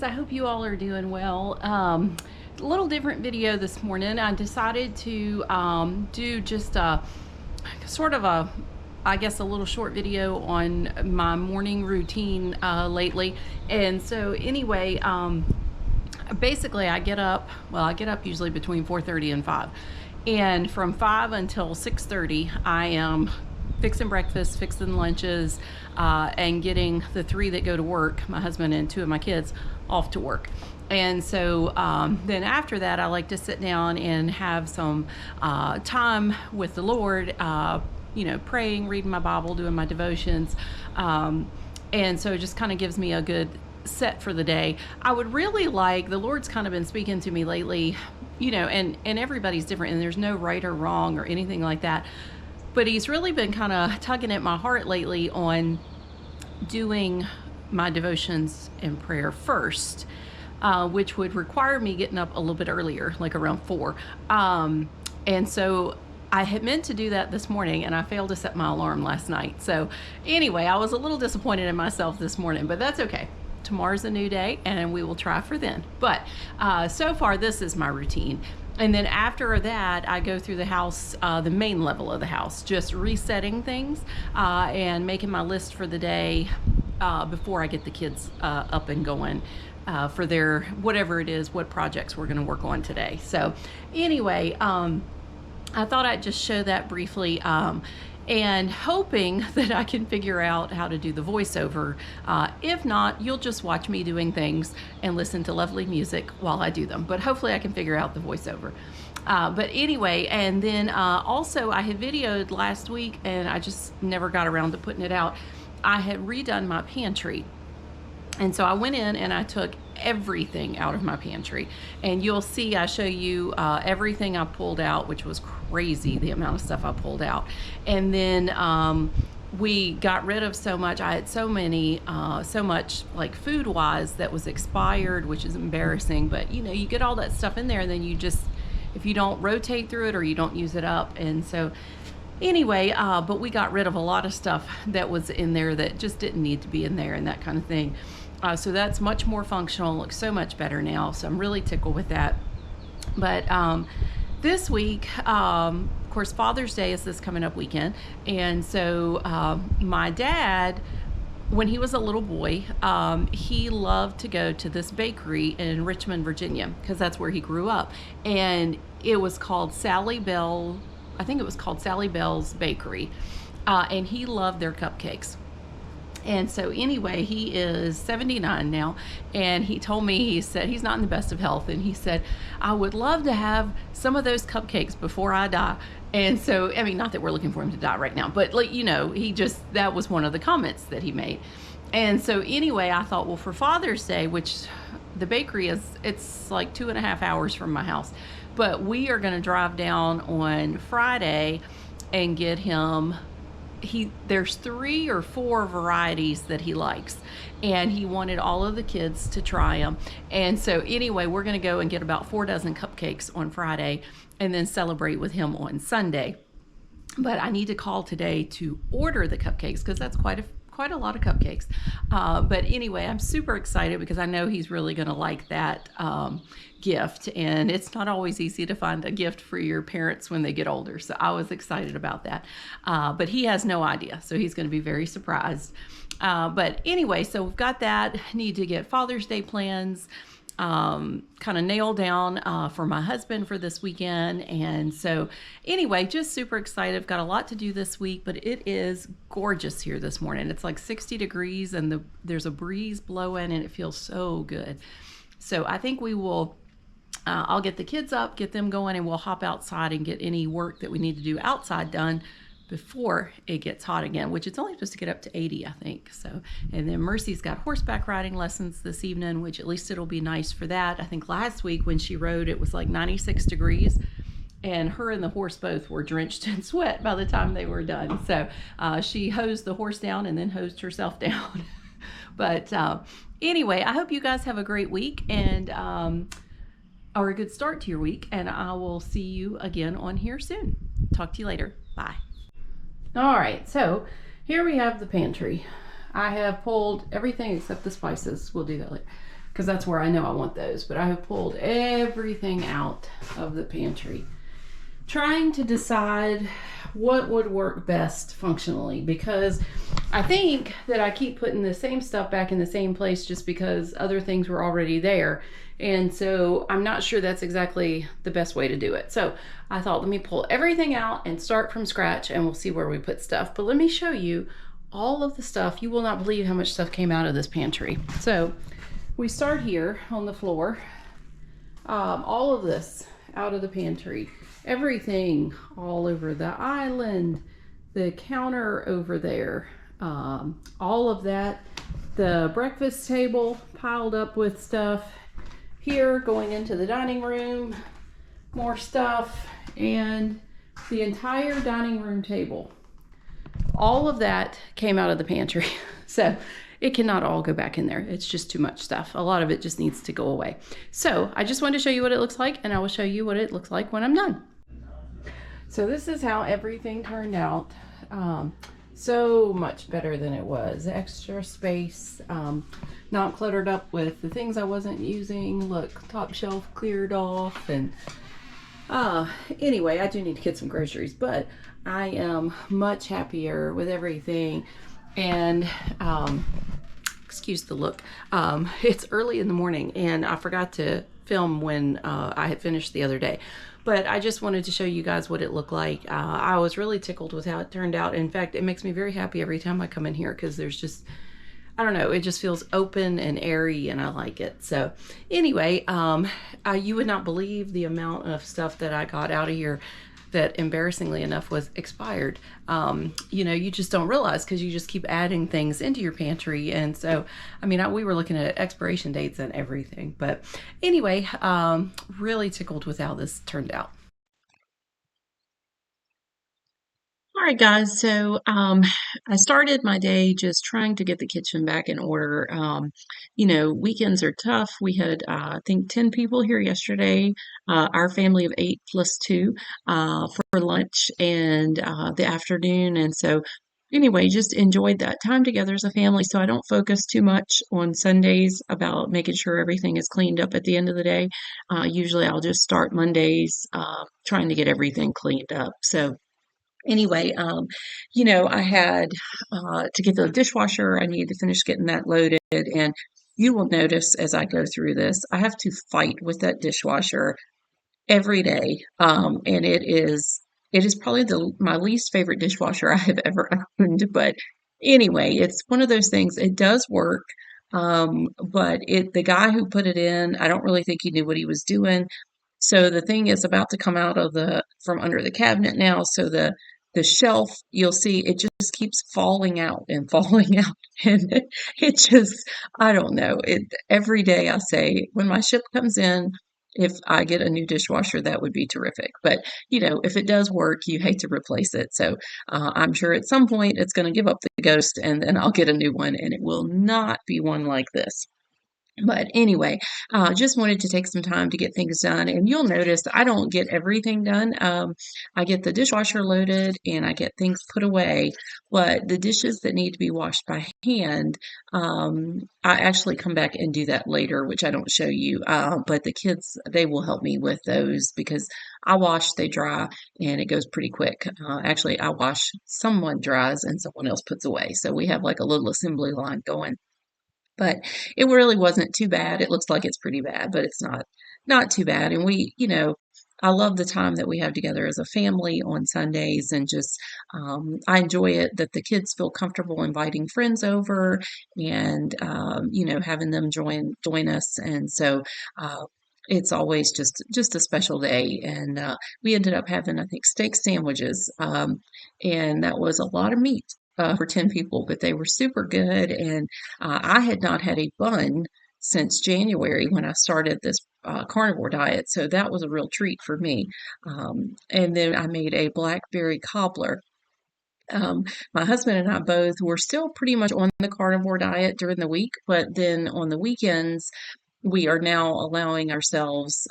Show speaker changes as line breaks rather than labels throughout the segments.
I hope you all are doing well. A little different video this morning. I decided to do just a sort of a, I guess, a little short video on my morning routine lately. And so anyway, basically I get up usually between 4:30 and 5. And from 5 until 6:30, I am fixing breakfast, fixing lunches, and getting the 3 that go to work, my husband and 2 of my kids, off to work. And so then after that, I like to sit down and have some time with the Lord, praying, reading my Bible, doing my devotions. And so it just kind of gives me a good set for the day. I would really like, the Lord's kind of been speaking to me lately, and everybody's different, and there's no right or wrong or anything like that. But he's really been kind of tugging at my heart lately on doing my devotions and prayer first, which would require me getting up a little bit earlier, like around 4. And so I had meant to do that this morning, and I failed to set my alarm last night. So anyway, I was a little disappointed in myself this morning, but that's okay. Tomorrow's a new day, and we will try for then. But so far, this is my routine. And then after that, I go through the house, the main level of the house, just resetting things and making my list for the day before I get the kids up and going for their, whatever it is, what projects we're going to work on today. So anyway, I thought I'd just show that briefly. And hoping that I can figure out how to do the voiceover. If not, you'll just watch me doing things and listen to lovely music while I do them. But hopefully I can figure out the voiceover. But anyway, and then also I had videoed last week, and I just never got around to putting it out. I had redone my pantry. And so I went in and I took everything out of my pantry, and you'll see I show you everything I pulled out, which was crazy, the amount of stuff I pulled out. And then we got rid of so much. I had so much like food wise that was expired, which is embarrassing, but you get all that stuff in there, and then you just, if you don't rotate through it or you don't use it up. And so anyway, but we got rid of a lot of stuff that was in there that just didn't need to be in there and that kind of thing. So that's much more functional, looks so much better now. So I'm really tickled with that. But this week, of course, Father's Day is this coming up weekend. And so my dad, when he was a little boy, he loved to go to this bakery in Richmond, Virginia, because that's where he grew up. And it was called Sally Bell. I think it was called Sally Bell's Bakery. And he loved their cupcakes. And so anyway, he is 79 now, and he told me, he said he's not in the best of health, and he said, I would love to have some of those cupcakes before I die. And so, I mean, not that we're looking for him to die right now, but like, he just, that was one of the comments that he made. And so anyway, I thought, well, for Father's Day, which the bakery is, it's like 2.5 hours from my house, but we are going to drive down on Friday and get him, there's 3 or 4 varieties that he likes, and he wanted all of the kids to try them. And so anyway, we're going to go and get about 4 dozen cupcakes on Friday and then celebrate with him on Sunday. But I need to call today to order the cupcakes, because that's quite a lot of cupcakes. But anyway, I'm super excited because I know he's really going to like that gift. And it's not always easy to find a gift for your parents when they get older. So I was excited about that. But he has no idea. So he's going to be very surprised. But anyway, so we've got that. Need to get Father's Day plans kind of nailed down for my husband for this weekend. And so anyway, just super excited. I've got a lot to do this week, but it is gorgeous here this morning. It's like 60 degrees, and there's a breeze blowing, and it feels so good. So I think we will, I'll get the kids up, get them going, and we'll hop outside and get any work that we need to do outside done before it gets hot again, which it's only supposed to get up to 80, I think. So, and then Mercy's got horseback riding lessons this evening, which at least it'll be nice for that. I think last week when she rode, it was like 96 degrees, and her and the horse both were drenched in sweat by the time they were done. So she hosed the horse down and then hosed herself down. But anyway, I hope you guys have a great week, and or a good start to your week, and I will see you again on here soon. Talk to you later. Bye. All right, so here we have the pantry. I have pulled everything except the spices. We'll do that later. because that's where I know I want those. But I have pulled everything out of the pantry, trying to decide what would work best functionally, because I think that I keep putting the same stuff back in the same place just because other things were already there. And so I'm not sure that's exactly the best way to do it. So I thought, let me pull everything out and start from scratch, and we'll see where we put stuff. But let me show you all of the stuff. You will not believe how much stuff came out of this pantry. So we start here on the floor. All of this out of the pantry. Everything all over the island, the counter over there, all of that. The breakfast table piled up with stuff. Here, going into the dining room, more stuff, and the entire dining room table. All of that came out of the pantry. So it cannot all go back in there. It's just too much stuff. A lot of it just needs to go away. So I just wanted to show you what it looks like, and I will show you what it looks like when I'm done. So this is how everything turned out. So much better than it was. Extra space, not cluttered up with the things I wasn't using. Look, top shelf cleared off. And anyway, I do need to get some groceries, but I am much happier with everything. And excuse the look, it's early in the morning, and I forgot to film when I had finished the other day. But I just wanted to show you guys what it looked like. I was really tickled with how it turned out. In fact, it makes me very happy every time I come in here, because there's just, I don't know, it just feels open and airy, and I like it. So anyway, you would not believe the amount of stuff that I got out of here that, embarrassingly enough, was expired. You know, you just don't realize, because you just keep adding things into your pantry. And so, I mean, we were looking at expiration dates and everything. But anyway, really tickled with how this turned out. All right, guys. So I started my day just trying to get the kitchen back in order. You know, weekends are tough. We had, I think, 10 people here yesterday, our family of 8 plus 2, for lunch and the afternoon. And so, anyway, just enjoyed that time together as a family. So I don't focus too much on Sundays about making sure everything is cleaned up at the end of the day. Usually I'll just start Mondays trying to get everything cleaned up. So, anyway, you know, I had to get the dishwasher. I needed to finish getting that loaded. And you will notice as I go through this, I have to fight with that dishwasher every day. And it is probably my least favorite dishwasher I have ever owned. But anyway, it's one of those things. It does work. But the guy who put it in, I don't really think he knew what he was doing. So the thing is about to come out of from under the cabinet now. So the shelf, you'll see it just keeps falling out and falling out. And it just, I don't know. Every day I say, when my ship comes in, if I get a new dishwasher, that would be terrific. But, you know, if it does work, you hate to replace it. So I'm sure at some point it's going to give up the ghost, and then I'll get a new one, and it will not be one like this. But anyway, just wanted to take some time to get things done. And you'll notice I don't get everything done. I get the dishwasher loaded and I get things put away. But the dishes that need to be washed by hand, I actually come back and do that later, which I don't show you. But the kids, they will help me with those, because I wash, they dry, and it goes pretty quick. Actually, I wash, someone dries, and someone else puts away. So we have like a little assembly line going. But it really wasn't too bad. It looks like it's pretty bad, but it's not too bad. And we, you know, I love the time that we have together as a family on Sundays, and just I enjoy it that the kids feel comfortable inviting friends over, and you know, having them join us. And so it's always just a special day. And we ended up having, I think, steak sandwiches, and that was a lot of meat for 10 people, but they were super good. And I had not had a bun since January when I started this carnivore diet, so that was a real treat for me. And then I made a blackberry cobbler. My husband and I both were still pretty much on the carnivore diet during the week, but then on the weekends, we are now allowing ourselves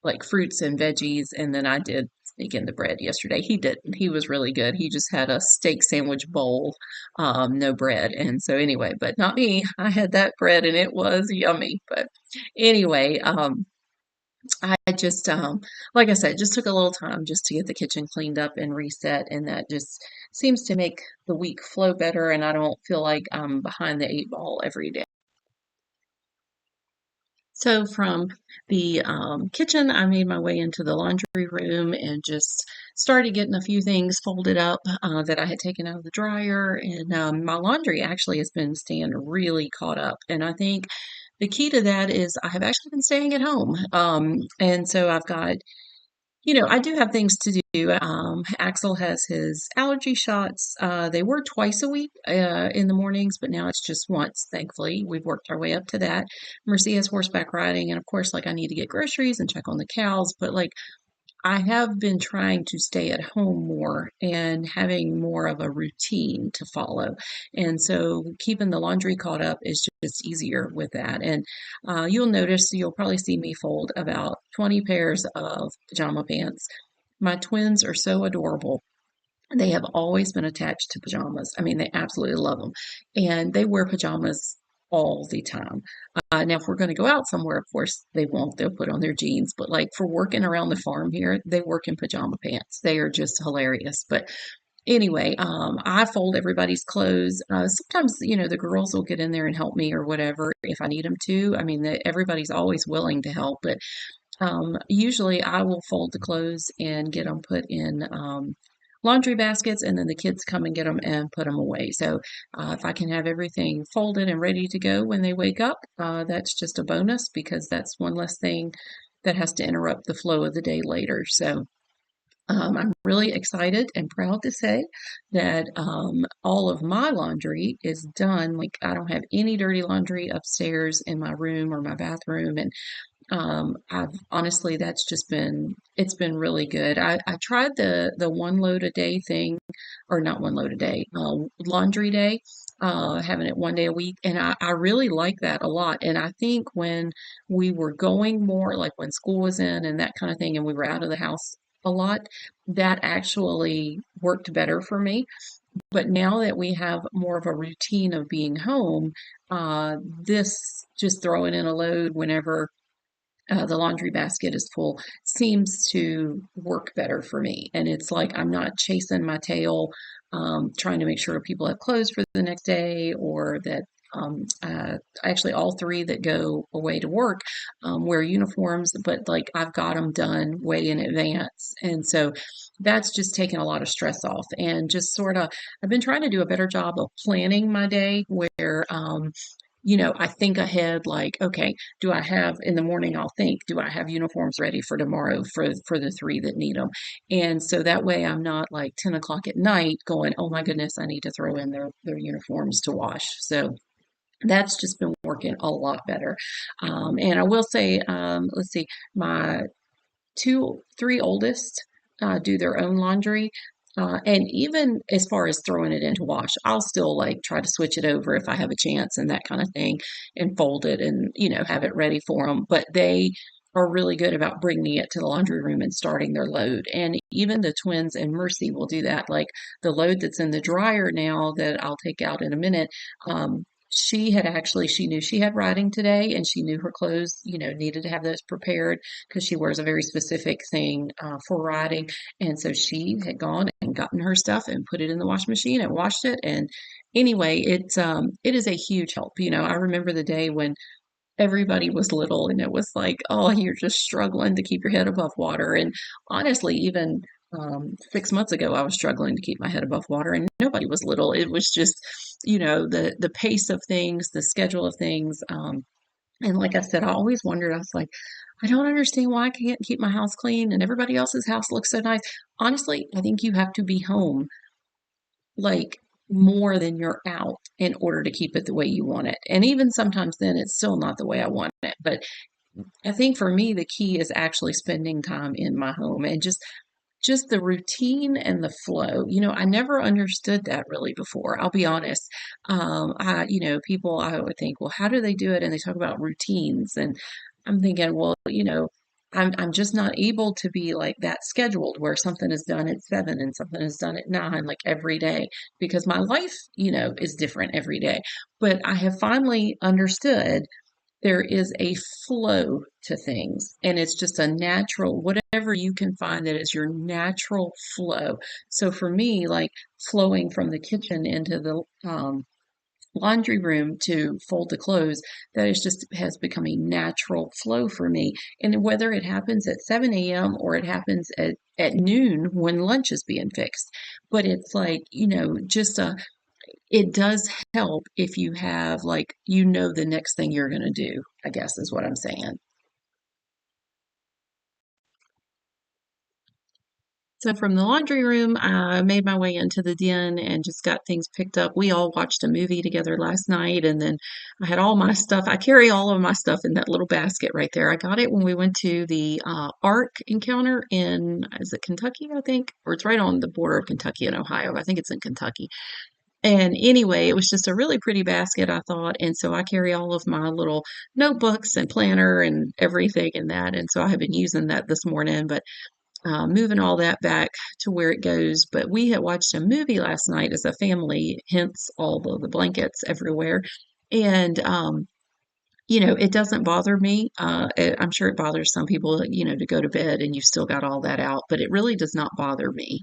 like fruits and veggies. And then I did making the bread yesterday. He didn't. He was really good. He just had a steak sandwich bowl, no bread. And so anyway, but not me. I had that bread and it was yummy. But anyway, I just, like I said, just took a little time just to get the kitchen cleaned up and reset, and that just seems to make the week flow better, and I don't feel like I'm behind the eight ball every day. So from the kitchen, I made my way into the laundry room and just started getting a few things folded up that I had taken out of the dryer. And my laundry actually has been staying really caught up. And I think the key to that is I have actually been staying at home. And so I've got I do have things to do. Axel has his allergy shots. They were twice a week in the mornings, but now it's just once, thankfully. We've worked our way up to that. Mercy has horseback riding, and of course, like I need to get groceries and check on the cows, but like I have been trying to stay at home more and having more of a routine to follow. And so keeping the laundry caught up is just easier with that. And you'll probably see me fold about 20 pairs of pajama pants. My twins are so adorable. They have always been attached to pajamas. I mean, they absolutely love them. And they wear pajamas all the time. Now, if we're going to go out somewhere, of course, they won't. They'll put on their jeans. But like for working around the farm here, they work in pajama pants. They are just hilarious. But anyway, I fold everybody's clothes. Sometimes, the girls will get in there and help me or whatever if I need them to. I mean, everybody's always willing to help, but usually I will fold the clothes and get them put in laundry baskets, and then the kids come and get them and put them away. So if I can have everything folded and ready to go when they wake up, that's just a bonus because that's one less thing that has to interrupt the flow of the day later. So I'm really excited and proud to say that all of my laundry is done. Like I don't have any dirty laundry upstairs in my room or my bathroom, and I've honestly, it's been really good. I tried the one load a day thing, or not one load a day, laundry day, having it one day a week. And I really like that a lot. And I think when we were going more, like when school was in and that kind of thing, and we were out of the house a lot, that actually worked better for me. But now that we have more of a routine of being home, this just throwing in a load whenever the laundry basket is full seems to work better for me. And it's like I'm not chasing my tail, trying to make sure people have clothes for the next day or that. Actually, all three that go away to work wear uniforms, but like I've got them done way in advance. And so that's just taken a lot of stress off and just sort of, I've been trying to do a better job of planning my day where, I think ahead, like, okay, do I have in the morning? I'll think, do I have uniforms ready for tomorrow for the three that need them? And so that way, I'm not like 10 o'clock at night going, oh my goodness, I need to throw in their uniforms to wash. So that's just been working a lot better. And I will say, let's see, my three oldest do their own laundry. And even as far as throwing it into wash, I'll still like try to switch it over if I have a chance and that kind of thing and fold it and, have it ready for them. But they are really good about bringing it to the laundry room and starting their load. And even the twins and Mercy will do that. Like the load that's in the dryer now that I'll take out in a minute, she knew she had riding today and she knew her clothes, needed to have those prepared because she wears a very specific thing for riding. And so she had gone and gotten her stuff and put it in the wash machine and washed it. And anyway, it is a huge help. I remember the day when everybody was little and it was like, oh, you're just struggling to keep your head above water. And honestly, even 6 months ago, I was struggling to keep my head above water and nobody was little. It was just, the pace of things, the schedule of things. And like I said, I always wondered, I was like, I don't understand why I can't keep my house clean and everybody else's house looks so nice. Honestly, I think you have to be home like more than you're out in order to keep it the way you want it. And even sometimes then it's still not the way I want it. But I think for me the key is actually spending time in my home and just the routine and the flow. I never understood that really before. I'll be honest. I would think, well, how do they do it? And they talk about routines and I'm thinking, well,
I'm just not able to be like that scheduled where something is done at 7 and something is done at 9, like every day, because my life, is different every day. But I have finally understood there is a flow to things, and it's just a natural, whatever you can find that is your natural flow. So for me, like flowing from the kitchen into the laundry room to fold the clothes, that is just has become a natural flow for me. And whether it happens at 7 a.m. or it happens at noon when lunch is being fixed, but it's like, just it does help if you have like, the next thing you're going to do, I guess is what I'm saying. So from the laundry room, I made my way into the den and just got things picked up. We all watched a movie together last night, and then I had all my stuff. I carry all of my stuff in that little basket right there. I got it when we went to the Ark encounter in, is it Kentucky, I think? Or it's right on the border of Kentucky and Ohio. I think it's in Kentucky. And anyway, it was just a really pretty basket, I thought. And so I carry all of my little notebooks and planner and everything in that. And so I have been using that this morning. But moving all that back to where it goes. But we had watched a movie last night as a family, hence all the blankets everywhere. And, it doesn't bother me. I'm sure it bothers some people, to go to bed and you've still got all that out, but it really does not bother me.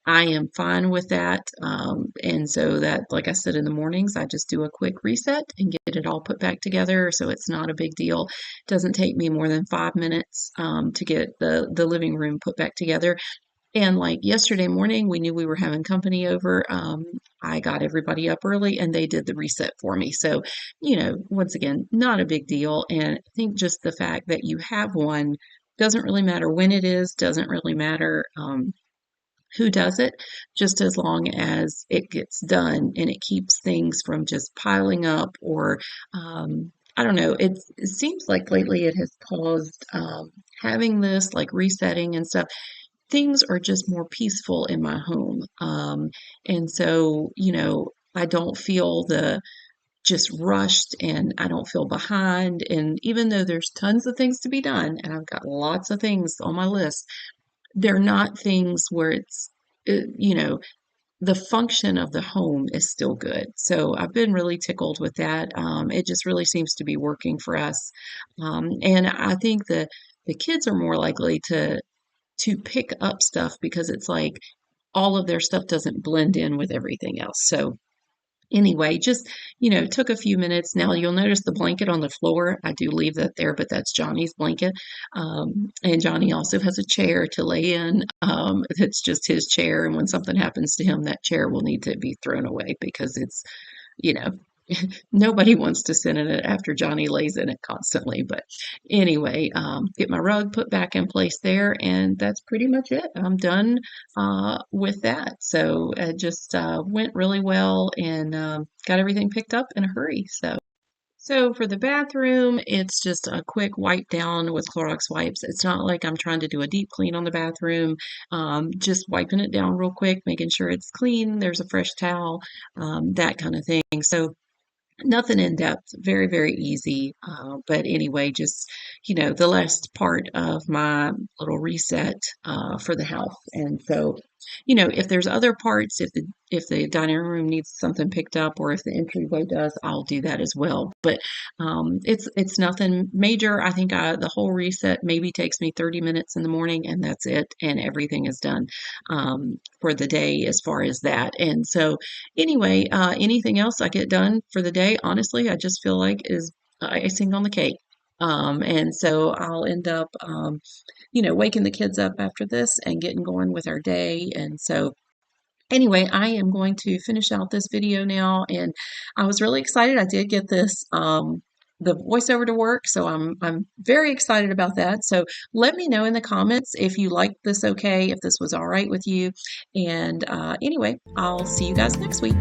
I am fine with that. And so that, like I said, in the mornings, I just do a quick reset and get it all put back together. So it's not a big deal. It doesn't take me more than 5 minutes to get the living room put back together. And like yesterday morning, we knew we were having company over. I got everybody up early and they did the reset for me. So, once again, not a big deal. And I think just the fact that you have one doesn't really matter when it is, doesn't really matter. Who does it, just as long as it gets done and it keeps things from just piling up or I don't know. It seems like lately it has caused having this like resetting and stuff. Things are just more peaceful in my home. And so, I don't feel the just rushed and I don't feel behind. And even though there's tons of things to be done, and I've got lots of things on my list, they're not things where the function of the home is still good. So I've been really tickled with that. It just really seems to be working for us. And I think the kids are more likely to pick up stuff because it's like all of their stuff doesn't blend in with everything else. So anyway, just, took a few minutes. Now you'll notice the blanket on the floor. I do leave that there, but that's Johnny's blanket. And Johnny also has a chair to lay in. It's just his chair. And when something happens to him, that chair will need to be thrown away because it's, you know, nobody wants to sit in it after Johnny lays in it constantly. But anyway, get my rug put back in place there, and that's pretty much it. I'm done with that. So it just went really well and got everything picked up in a hurry. So for the bathroom, it's just a quick wipe down with Clorox wipes. It's not like I'm trying to do a deep clean on the bathroom. Just wiping it down real quick, making sure it's clean. There's a fresh towel, that kind of thing. So nothing in depth, very, very easy. But anyway, just, the last part of my little reset for the house. And so, if there's other parts, if the dining room needs something picked up or if the entryway does, I'll do that as well. But it's nothing major. I think the whole reset maybe takes me 30 minutes in the morning and that's it. And everything is done for the day as far as that. And so anyway, anything else I get done for the day, honestly, I just feel like is icing on the cake. And so I'll end up, waking the kids up after this and getting going with our day. And so anyway, I am going to finish out this video now, and I was really excited. I did get this the voiceover to work, so I'm very excited about that. So let me know in the comments if you liked this okay, if this was all right with you. And anyway, I'll see you guys next week.